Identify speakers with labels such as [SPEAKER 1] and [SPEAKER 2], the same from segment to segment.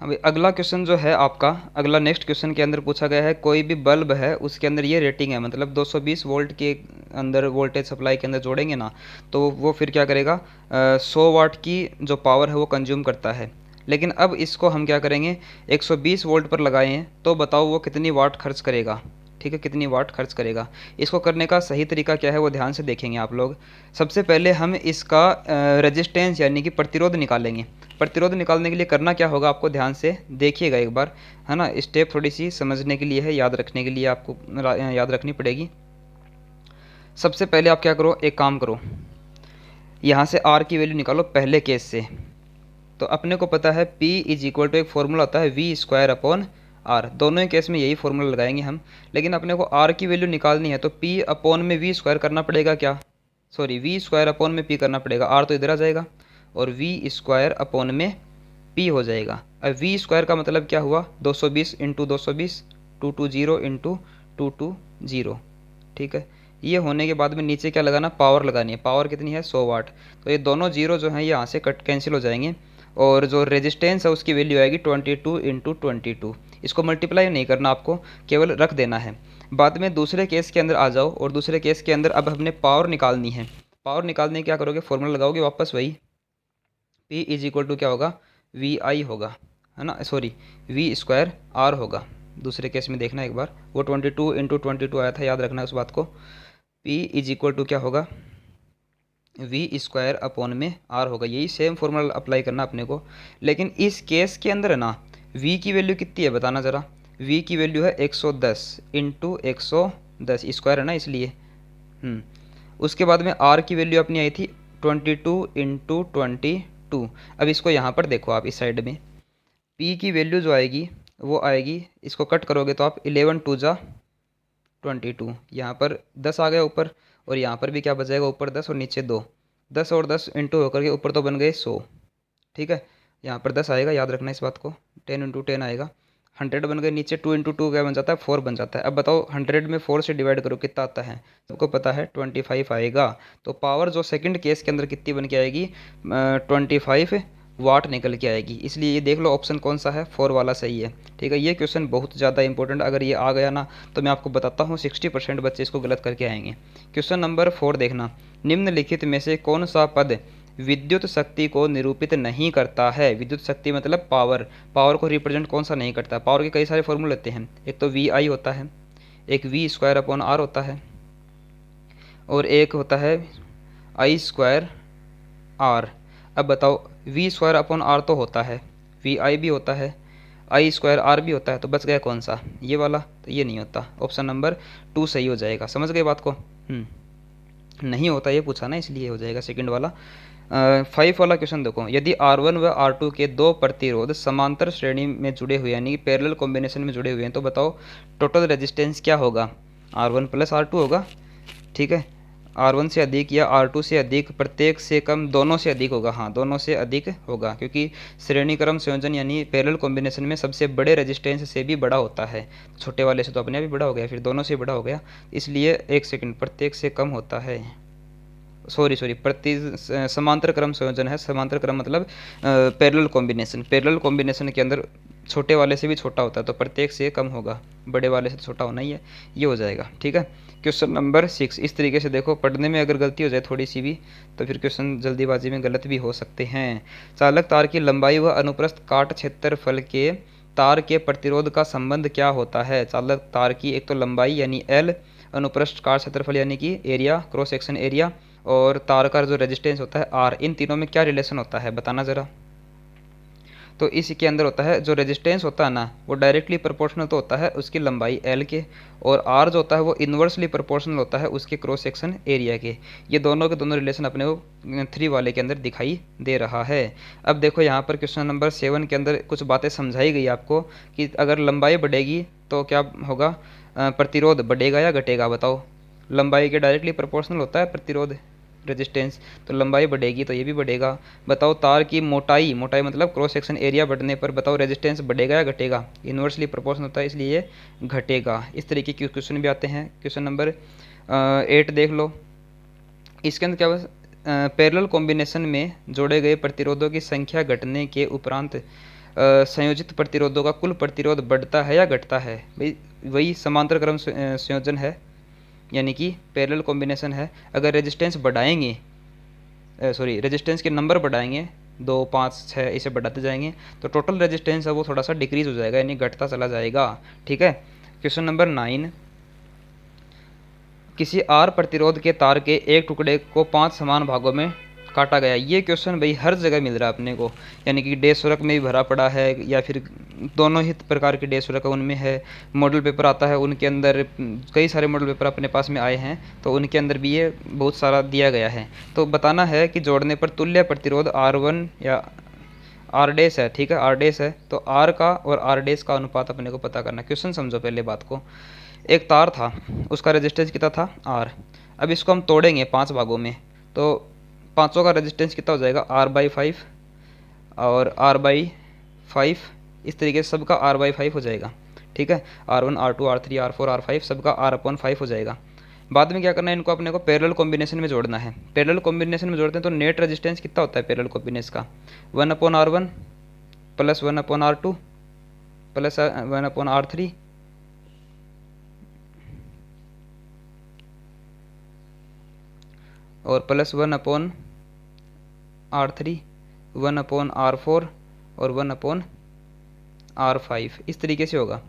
[SPEAKER 1] अभी अगला क्वेश्चन जो है आपका, अगला नेक्स्ट क्वेश्चन के अंदर पूछा गया है कोई भी बल्ब है उसके अंदर ये रेटिंग है, मतलब 220 वोल्ट के अंदर वोल्टेज सप्लाई के अंदर जोड़ेंगे ना तो वो फिर क्या करेगा, 100 वाट की जो पावर है वो कंज्यूम करता है। लेकिन अब इसको हम क्या करेंगे, 120 वोल्ट पर लगाए हैं तो बताओ वो कितनी वाट खर्च करेगा। ठीक है, कितनी वाट खर्च करेगा। इसको करने का सही तरीका क्या है वो ध्यान से देखेंगे आप लोग। सबसे पहले हम इसका रेजिस्टेंस यानी कि प्रतिरोध निकालेंगे। प्रतिरोध निकालने के लिए करना क्या होगा आपको ध्यान से देखिएगा एक बार, है ना। स्टेप थोड़ी सी समझने के लिए है, याद रखने के लिए आपको याद रखनी पड़ेगी। सबसे पहले आप क्या करो, एक काम करो, यहाँ से आर की वैल्यू निकालो पहले केस से। तो अपने को पता है P इज इक्वल टू एक फॉर्मूला होता है वी स्क्वायर अपॉन आर, दोनों ही केस में यही फॉर्मूला लगाएंगे हम। लेकिन अपने को आर की वैल्यू निकालनी है तो P अपॉन में वी स्क्वायर करना पड़ेगा, क्या सॉरी वी स्क्वायर अपॉन में P करना पड़ेगा। आर तो इधर आ जाएगा और वी स्क्वायर अपॉन में P हो जाएगा। अब वी स्क्वायर का मतलब क्या हुआ, 220 इंटू 220, 220 इंटू 220। ठीक है, ये होने के बाद में नीचे क्या लगाना, पावर लगानी है। पावर कितनी है, 100 वाट। तो ये दोनों जीरो जो हैं यहाँ से कट कैंसिल हो जाएंगे और जो रेजिस्टेंस है उसकी वैल्यू आएगी 22 इंटू 22। इसको मल्टीप्लाई नहीं करना आपको, केवल रख देना है। बाद में दूसरे केस के अंदर आ जाओ और दूसरे केस के अंदर अब हमने पावर निकालनी है। पावर निकालने क्या करोगे, फॉर्मूला लगाओगे वापस वही, P इज इक्वल टू क्या होगा, वी आई होगा, है ना, सॉरी वी स्क्वायर आर होगा। दूसरे केस में देखना एक बार, वो 22 इंटू 22 आया था, याद रखना उस बात को। P इज इक्वल टू क्या होगा, वी स्क्वायर अपॉन में आर होगा। यही सेम फॉर्मूला अप्लाई करना अपने को। लेकिन इस केस के अंदर है ना, v की वैल्यू कितनी है बताना ज़रा। v की वैल्यू है 110 इंटू 110, स्क्वायर है ना इसलिए। उसके बाद में r की वैल्यू अपनी आई थी 22 इंटू 22। अब इसको यहाँ पर देखो आप इस साइड में, p की वैल्यू जो आएगी वो आएगी, इसको कट करोगे तो आप 11 टू जा 22, यहाँ पर 10 आ गया ऊपर और यहाँ पर भी क्या बच जाएगा, ऊपर 10 और नीचे 2। 10 और 10 इंटू होकर के ऊपर तो बन गए 100। ठीक है, यहाँ पर 10 आएगा, याद रखना इस बात को। 10 इंटू 10 आएगा, 100 बन गए। नीचे 2 इंटू 2 क्या बन जाता है, 4 बन जाता है। अब बताओ 100 में 4 से डिवाइड करो कितना आता है, सबको पता है 25 आएगा। तो पावर जो सेकंड केस के अंदर कितनी बन के आएगी, 25 वाट निकल के आएगी। इसलिए ये देख लो ऑप्शन कौन सा है, 4 वाला सही है। ठीक है, ये क्वेश्चन बहुत ज़्यादा इंपॉर्टेंट, अगर ये आ गया ना तो मैं आपको बताता हूँ 60% बच्चे इसको गलत करके आएंगे। क्वेश्चन नंबर 4 देखना, निम्नलिखित में से कौन सा पद विद्युत शक्ति को निरूपित नहीं करता है। विद्युत शक्ति मतलब पावर, पावर को रिप्रेजेंट कौन सा नहीं करता। पावर के कई सारे फॉर्मूले होते हैं, एक तो वी आई होता है, एक वी स्क्वायर अपॉन आर होता है, और एक होता है आई स्क्वायर आर। अब बताओ वी स्क्वायर अपॉन आर तो होता है, वी आई भी होता है, आई स्क्वायर आर भी होता है, तो बच गया कौन सा, ये वाला। तो ये नहीं होता, ऑप्शन नंबर 2 सही हो जाएगा। समझ गए बात को। नहीं होता ये पूछा ना, इसलिए हो जाएगा सेकंड वाला। 5 वाला क्वेश्चन देखो, यदि R1 व R2 के दो प्रतिरोध समांतर श्रेणी में जुड़े हुए यानी कि पैरेलल कॉम्बिनेशन में जुड़े हुए हैं तो बताओ टोटल रेजिस्टेंस क्या होगा, R1 प्लस R2 होगा। ठीक है, R1 से अधिक या R2 से अधिक, प्रत्येक से कम, दोनों से अधिक होगा। हाँ, दोनों से अधिक होगा, क्योंकि श्रेणी क्रम संयोजन यानी पैरेलल कॉम्बिनेशन में सबसे बड़े रेजिस्टेंस से भी बड़ा होता है। छोटे वाले से तो अपने आप ही बड़ा हो गया, फिर दोनों से बड़ा हो गया, इसलिए एक सेकंड, प्रत्येक से कम होता है, सॉरी समांतर क्रम संयोजन है। समांतर क्रम मतलब पैरेलल कॉम्बिनेशन। पैरेलल कॉम्बिनेशन के अंदर छोटे वाले से भी छोटा होता है, तो प्रत्येक से कम होगा, बड़े वाले से छोटा होना ही है, ये हो जाएगा। ठीक है, क्वेश्चन नंबर 6 इस तरीके से देखो, पढ़ने में अगर गलती हो जाए थोड़ी सी भी तो फिर क्वेश्चन जल्दीबाजी में गलत भी हो सकते हैं। चालक तार की लंबाई व अनुप्रस्थ काट क्षेत्रफल के तार के प्रतिरोध का संबंध क्या होता है। चालक तार की एक तो लंबाई यानी L, अनुप्रस्थ काट क्षेत्रफल यानी कि एरिया, क्रॉस सेक्शन एरिया, और तार का जो रेजिस्टेंस होता है R, इन तीनों में क्या रिलेशन होता है बताना ज़रा। तो इसके अंदर होता है जो रेजिस्टेंस होता है ना वो डायरेक्टली प्रोपोर्शनल तो होता है उसकी लंबाई L के, और R जो होता है वो इन्वर्सली प्रोपोर्शनल होता है उसके क्रॉस सेक्शन एरिया के। ये दोनों के दोनों रिलेशन अपने को 3 वाले के अंदर दिखाई दे रहा है। अब देखो यहाँ पर क्वेश्चन नंबर 7 के अंदर कुछ बातें समझाई गई आपको कि अगर लंबाई बढ़ेगी तो क्या होगा, प्रतिरोध बढ़ेगा या घटेगा बताओ। लंबाई के डायरेक्टली प्रोपोर्शनल होता है प्रतिरोध रेजिस्टेंस, तो लंबाई बढ़ेगी तो ये भी बढ़ेगा। बताओ तार की मोटाई, मोटाई मतलब क्रॉस सेक्शन एरिया बढ़ने पर बताओ रेजिस्टेंस बढ़ेगा या घटेगा। इन्वर्सली प्रोपोर्शनल होता है इसलिए ये घटेगा। इस तरीके के क्वेश्चन भी आते हैं। क्वेश्चन नंबर 8 देख लो, इसके अंदर क्या पैरेलल कॉम्बिनेशन में जोड़े गए प्रतिरोधों की संख्या घटने के उपरांत संयोजित प्रतिरोधों का कुल प्रतिरोध बढ़ता है या घटता है। भाई वही समांतर क्रम संयोजन है, यानी कि पैरेलल कॉम्बिनेशन है। अगर रेजिस्टेंस बढ़ाएंगे, सॉरी रेजिस्टेंस के नंबर बढ़ाएंगे, 2 5 6 इसे बढ़ाते जाएंगे, तो टोटल रेजिस्टेंस है वो थोड़ा सा डिक्रीज हो जाएगा, यानी घटता चला जाएगा। ठीक है। क्वेश्चन नंबर 9, किसी आर प्रतिरोध के तार के एक टुकड़े को 5 समान भागों में काटा गया। ये क्वेश्चन भाई हर जगह मिल रहा है अपने को, यानी कि डे सुरक में भी भरा पड़ा है, या फिर दोनों ही प्रकार के डे सुरक उनमें है। मॉडल पेपर आता है उनके अंदर, कई सारे मॉडल पेपर अपने पास में आए हैं, तो उनके अंदर भी ये बहुत सारा दिया गया है। तो बताना है कि जोड़ने पर तुल्य प्रतिरोध R1 या आर डेस है। ठीक है, आर डेस है, तो आर का और आर डेस का अनुपात अपने को पता करना। क्वेश्चन समझो पहले बात को। एक तार था, उसका रेजिस्टेंस कितना था आर। अब इसको हम तोड़ेंगे 5 भागों में, तो पाँचों का रेजिस्टेंस कितना हो जाएगा R/5 और R/5, इस तरीके से सबका R/5 हो जाएगा। ठीक है, R1 R2 R3 R4 R5 सबका R/5 हो जाएगा। बाद में क्या करना है, इनको अपने को पैरेलल कॉम्बिनेशन में जोड़ना है। पैरेलल कॉम्बिनेशन में जोड़ते हैं तो नेट रेजिस्टेंस कितना होता है पैरेलल कॉम्बिनेशन का, 1/R1 plus 1/R2 plus 1/R3 और प्लस 1/R3 1/R4 और 1/R5, इस तरीके से होगा।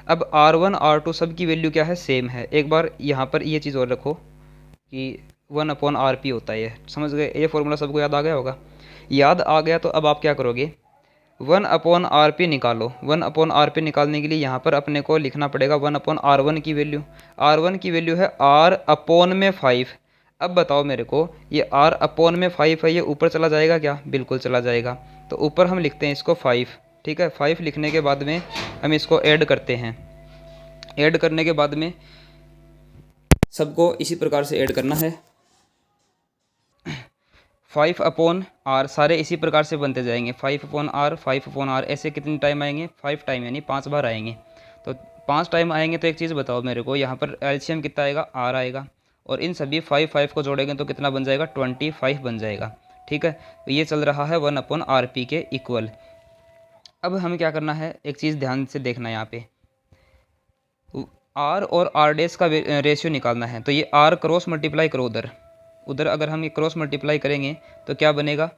[SPEAKER 1] अब R1 R2 सब की वैल्यू क्या है, सेम है। एक बार यहाँ पर ये चीज़ और रखो कि 1/RP होता है, ये समझ गए। ये फॉर्मूला सबको याद आ गया होगा। याद आ गया तो अब आप क्या करोगे, 1/RP निकालो। 1/RP निकालने के लिए यहाँ पर अपने को लिखना पड़ेगा 1/R1 की वैल्यू। R1 की वैल्यू है R/5। अब बताओ मेरे को, ये R/5 है, ये ऊपर चला जाएगा क्या, बिल्कुल चला जाएगा। तो ऊपर हम लिखते हैं इसको 5। ठीक है, 5 लिखने के बाद में हम इसको ऐड करते हैं। ऐड करने के बाद में सबको इसी प्रकार से ऐड करना है। 5/R सारे इसी प्रकार से बनते जाएंगे। 5/R 5/R ऐसे कितने टाइम आएंगे, 5 टाइम, यानी 5 बार आएंगे। तो 5 टाइम आएंगे तो एक चीज़ बताओ मेरे को, यहाँ पर एलसीएम कितना आएगा, R आएगा, और इन सभी 5 को जोड़ेंगे तो कितना बन जाएगा, 25 बन जाएगा। ठीक है, तो ये चल रहा है 1/RP के इक्वल। अब हमें क्या करना है, एक चीज़ ध्यान से देखना, यहाँ पे R और R डेस का रेशियो निकालना है। तो ये R क्रॉस मल्टीप्लाई करो उधर, उधर अगर हम ये क्रॉस मल्टीप्लाई करेंगे तो क्या बनेगा,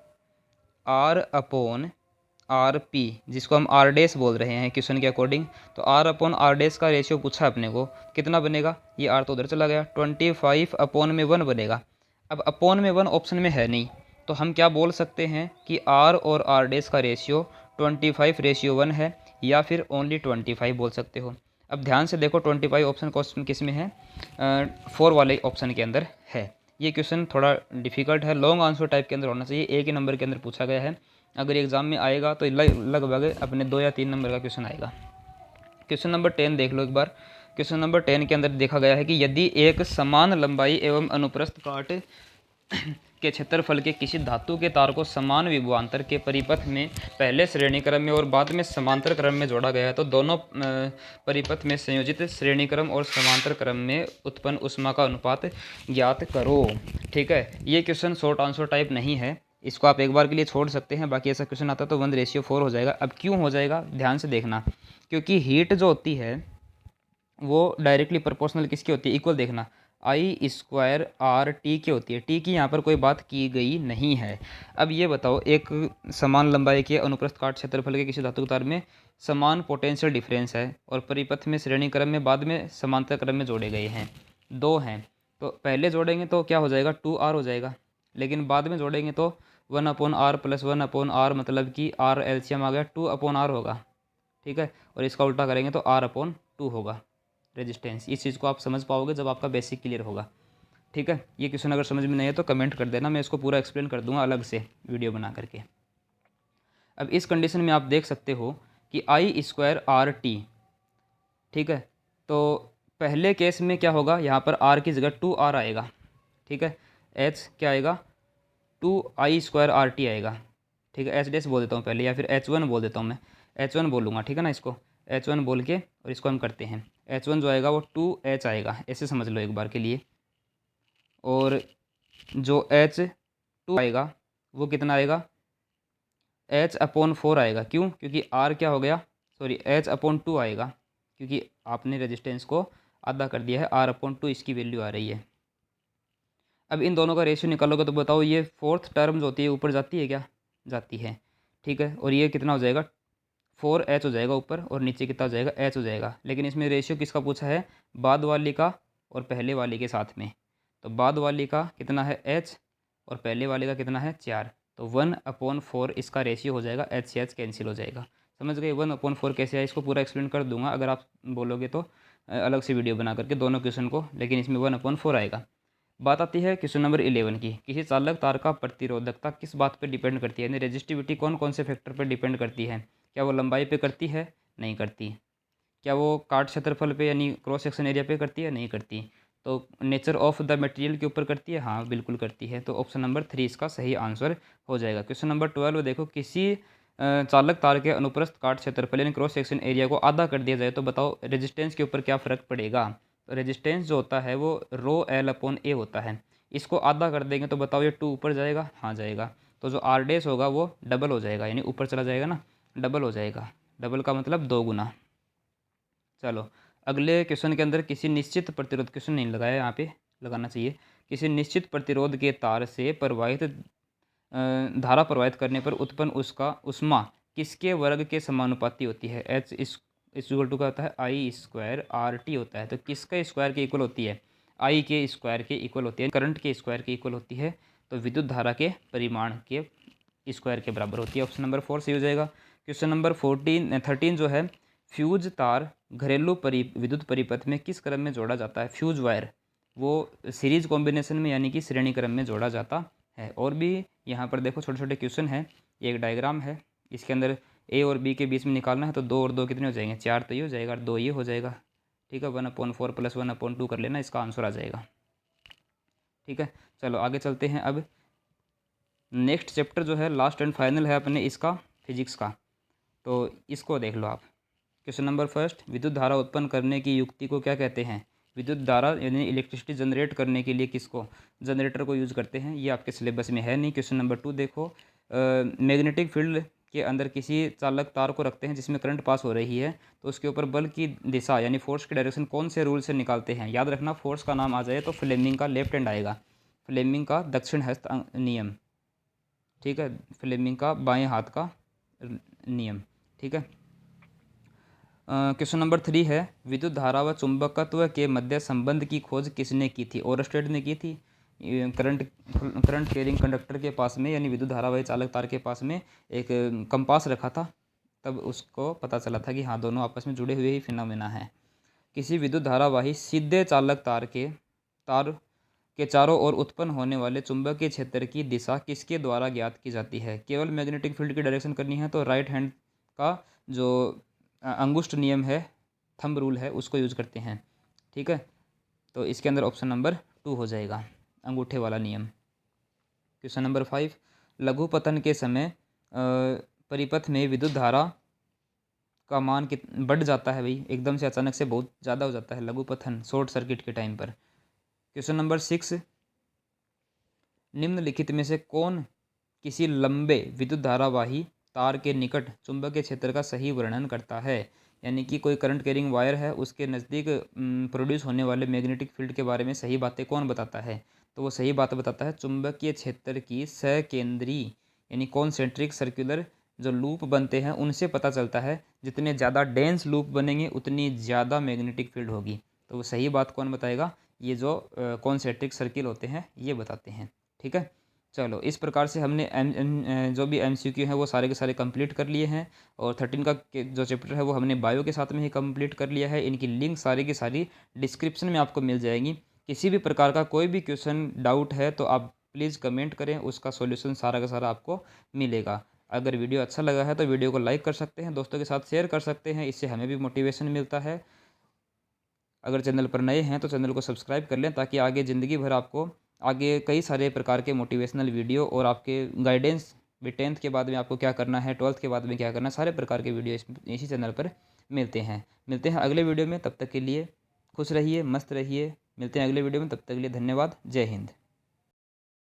[SPEAKER 1] R/RP, जिसको हम R डेस बोल रहे हैं क्वेश्चन के अकॉर्डिंग। तो R/R डेस का रेशियो पूछा अपने को, कितना बनेगा, ये R तो उधर चला गया, 25/1 बनेगा। अब अपॉन में 1 ऑप्शन में है नहीं, तो हम क्या बोल सकते हैं कि R और R डेस का रेशियो 25:1 है, या फिर ओनली 25 बोल सकते हो। अब ध्यान से देखो, 25 ऑप्शन क्वेश्चन किस में है, 4 वाले ऑप्शन के अंदर है। ये क्वेश्चन थोड़ा डिफिकल्ट है, लॉन्ग आंसर टाइप के अंदर होना चाहिए, एक ही नंबर के अंदर पूछा गया है। अगर एग्जाम में आएगा तो लगभग अपने 2 या 3 नंबर का क्वेश्चन आएगा। क्वेश्चन नंबर 10 देख लो एक बार। क्वेश्चन नंबर 10 के अंदर देखा गया है कि यदि एक समान लंबाई एवं अनुप्रस्थ काट के क्षेत्रफल के किसी धातु के तार को समान विभवांतर के परिपथ में पहले श्रेणी क्रम में और बाद में समांतर क्रम में जोड़ा गया है, तो दोनों परिपथ में संयोजित श्रेणी क्रम और समांतर क्रम में उत्पन्न ऊष्मा का अनुपात ज्ञात करो। ठीक है, ये क्वेश्चन शॉर्ट आंसर टाइप नहीं है, इसको आप एक बार के लिए छोड़ सकते हैं। बाकी ऐसा क्वेश्चन आता तो 1:4 हो जाएगा। अब क्यों हो जाएगा, ध्यान से देखना, क्योंकि हीट जो होती है वो डायरेक्टली प्रोपोर्शनल किसकी होती है, इक्वल। देखना, I² RT की होती है, टी की यहाँ पर कोई बात की गई नहीं है। अब ये बताओ, एक समान लंबाई के अनुप्रस्थ काट क्षेत्रफल के किसी धातु तार में समान पोटेंशियल डिफरेंस है और परिपथ में श्रेणी क्रम में बाद में समांतर क्रम में जोड़े गए हैं, 2 हैं। तो पहले जोड़ेंगे तो क्या हो जाएगा, 2R हो जाएगा, लेकिन बाद में जोड़ेंगे तो 1/R प्लस 1/R, मतलब कि R एलसीएम आ गया, 2/R होगा। ठीक है, और इसका उल्टा करेंगे तो R/2 होगा रेजिस्टेंस। इस चीज़ को आप समझ पाओगे जब आपका बेसिक क्लियर होगा। ठीक है, ये क्वेश्चन अगर समझ में नहीं है तो कमेंट कर देना, मैं इसको पूरा एक्सप्लेन कर दूंगा अलग से वीडियो बना करके। अब इस कंडीशन में आप देख सकते हो कि I² RT। ठीक है, तो पहले केस में क्या होगा, यहाँ पर R की जगह 2R आएगा। ठीक है, H क्या आएगा, 2I² RT आएगा। ठीक है, H डैश बोल देता हूँ पहले, या फिर H1 बोल देता हूँ, मैं H1 बोलूँगा। ठीक है ना, इसको H1 बोल के और इसको हम करते हैं। H1 जो आएगा वो 2H आएगा, ऐसे समझ लो एक बार के लिए। और जो H2 आएगा वो कितना आएगा, H/4 आएगा। क्यों? क्योंकि R क्या हो गया, सॉरी H/2 आएगा, क्योंकि आपने रेजिस्टेंस को आधा कर दिया है। R/2 इसकी वैल्यू आ रही है। अब इन दोनों का रेशियो निकालोगे तो बताओ ये फोर्थ टर्म जो होती है ऊपर जाती है क्या? जाती है। ठीक है, और ये कितना हो जाएगा? 4H हो जाएगा ऊपर, और नीचे कितना हो जाएगा? H हो जाएगा। लेकिन इसमें रेशियो किसका पूछा है? बाद वाली का और पहले वाली के साथ में। तो बाद वाली का कितना है? H, और पहले वाले का कितना है? 4। तो 1/4 इसका रेशियो हो जाएगा। H से H कैंसिल हो जाएगा। समझ गए? 1/4 कैसे है इसको पूरा एक्सप्लेन कर दूंगा अगर आप बोलोगे तो, अलग से वीडियो बना करके दोनों क्वेश्चन को, लेकिन इसमें 1/4 आएगा। बात आती है क्वेश्चन नंबर 11 की। किसी चालक तार का प्रतिरोधकता किस बात पर डिपेंड करती है? यानी रेजिस्टिविटी कौन कौन से फैक्टर पर डिपेंड करती है? क्या वो लंबाई पे करती है? नहीं करती। क्या वो काट क्षेत्रफल पे यानी क्रॉस सेक्शन एरिया पे करती है? नहीं करती। तो नेचर ऑफ द मटेरियल के ऊपर करती है? हाँ बिल्कुल करती है। तो ऑप्शन नंबर 3 इसका सही आंसर हो जाएगा। क्वेश्चन नंबर 12 देखो, किसी चालक तार के अनुप्रस्थ काट क्षेत्रफल यानी क्रॉस सेक्शन एरिया को आधा कर दिया जाए तो बताओ रेजिस्टेंस के ऊपर क्या फ़र्क पड़ेगा? तो रेजिस्टेंस जो होता है वो ρL/A होता है। इसको आधा कर देंगे तो बताओ ये 2 ऊपर जाएगा? हाँ जाएगा। तो जो R डैश होगा वो डबल हो जाएगा, यानी ऊपर चला जाएगा ना, डबल हो जाएगा। डबल का मतलब 2 गुना। चलो अगले क्वेश्चन के अंदर, किसी निश्चित प्रतिरोध, क्वेश्चन नहीं लगाया यहाँ पे, लगाना चाहिए। किसी निश्चित प्रतिरोध के तार से प्रवाहित धारा प्रवाहित करने पर उत्पन्न उसका उष्मा किसके वर्ग के समानुपाती होती है? H इक्वल टू क्या होता है? I² RT होता है। तो किसका स्क्वायर के इक्वल होती है? I के स्क्वायर के इक्वल होती है, करंट के स्क्वायर के इक्वल होती है। तो विद्युत धारा के परिमाण के स्क्वायर के बराबर होती है। ऑप्शन नंबर 4 सही हो जाएगा। क्वेश्चन नंबर 13 जो है, फ्यूज तार घरेलू विद्युत परिपथ में किस क्रम में जोड़ा जाता है? फ्यूज वायर वो सीरीज कॉम्बिनेशन में यानी कि श्रेणी क्रम में जोड़ा जाता है। और भी यहाँ पर देखो छोटे छोटे क्वेश्चन है, एक डायग्राम है, इसके अंदर A और B के बीच में निकालना है। तो 2 और 2 कितने हो जाएंगे? 4 तो ये हो जाएगा और 2 ये हो जाएगा। ठीक है, 1/4 + 1/2 कर लेना, इसका आंसर आ जाएगा। ठीक है, चलो आगे चलते हैं। अब नेक्स्ट चैप्टर जो है लास्ट एंड फाइनल है अपने इसका, फिजिक्स का। तो इसको देख लो आप। क्वेश्चन नंबर 1, विद्युत धारा उत्पन्न करने की युक्ति को क्या कहते हैं? विद्युत धारा यानी इलेक्ट्रिसिटी जनरेट करने के लिए किसको? जनरेटर को यूज़ करते हैं। ये आपके सिलेबस में है नहीं। क्वेश्चन नंबर 2 देखो, मैग्नेटिक फील्ड के अंदर किसी चालक तार को रखते हैं जिसमें करंट पास हो रही है, तो उसके ऊपर बल की दिशा यानी फोर्स की डायरेक्शन कौन से रूल से निकालते हैं? याद रखना, फोर्स का नाम आ जाए तो फ्लेमिंग का लेफ्ट हैंड आएगा, फ्लेमिंग का दक्षिण हस्त नियम। ठीक है, फ्लेमिंग का बाएं हाथ का नियम। ठीक है। क्वेश्चन नंबर 3 है, विद्युत धारा व चुंबकत्व के मध्य संबंध की खोज किसने की थी? ओरस्टेड ने की थी। करंट कैरिंग कंडक्टर के पास में यानी विद्युत धारावाही चालक तार के पास में एक कंपास रखा था, तब उसको पता चला था कि हाँ दोनों आपस में जुड़े हुए ही फिनोमेना है। किसी विद्युत धारावाही सीधे चालक तार के चारों ओर उत्पन्न होने वाले चुंबकीय क्षेत्र की दिशा किसके द्वारा ज्ञात की जाती है? केवल मैग्नेटिक फील्ड की डायरेक्शन करनी है तो राइट हैंड का जो अंगुष्ठ नियम है, थंब रूल है, उसको यूज करते हैं। ठीक है, तो इसके अंदर ऑप्शन नंबर 2 हो जाएगा, अंगूठे वाला नियम। क्वेश्चन नंबर 5, लघु पतन के समय परिपथ में विद्युत धारा का मान बढ़ जाता है भाई, एकदम से अचानक से बहुत ज़्यादा हो जाता है लघु पतन शॉर्ट सर्किट के टाइम पर। क्वेश्चन नंबर 6, निम्नलिखित में से कौन किसी लंबे विद्युत धारावाही तार के निकट चुंबकीय क्षेत्र का सही वर्णन करता है? यानी कि कोई करंट कैरिंग वायर है, उसके नज़दीक प्रोड्यूस होने वाले मैग्नेटिक फील्ड के बारे में सही बातें कौन बताता है? तो वो सही बात बताता है चुंबकीय क्षेत्र की सकेंद्री यानी कॉन्सेंट्रिक सर्कुलर जो लूप बनते हैं उनसे पता चलता है। जितने ज़्यादा डेंस लूप बनेंगे उतनी ज़्यादा मैग्नेटिक फील्ड होगी। तो वो सही बात कौन बताएगा? ये जो कॉन्सेंट्रिक सर्किल होते हैं ये बताते हैं। ठीक है, चलो इस प्रकार से हमने जो भी MCQ हैं वो सारे के सारे कंप्लीट कर लिए हैं। और 13 का जो चैप्टर है वो हमने बायो के साथ में ही कंप्लीट कर लिया है। इनकी लिंक सारी की सारी डिस्क्रिप्शन में आपको मिल जाएंगी। किसी भी प्रकार का कोई भी क्वेश्चन डाउट है तो आप प्लीज़ कमेंट करें, उसका सॉल्यूशन सारा का सारा आपको मिलेगा। अगर वीडियो अच्छा लगा है तो वीडियो को लाइक कर सकते हैं, दोस्तों के साथ शेयर कर सकते हैं, इससे हमें भी मोटिवेशन मिलता है। अगर चैनल पर नए हैं तो चैनल को सब्सक्राइब कर लें ताकि आगे ज़िंदगी भर आपको आगे कई सारे प्रकार के मोटिवेशनल वीडियो और आपके गाइडेंस भी 10th के बाद में आपको क्या करना है, 12th के बाद में क्या करना है, सारे प्रकार के वीडियो इसी चैनल पर मिलते हैं अगले वीडियो में। तब तक के लिए खुश रहिए, मस्त रहिए। मिलते हैं अगले वीडियो में, तब तक के लिए धन्यवाद। जय हिंद।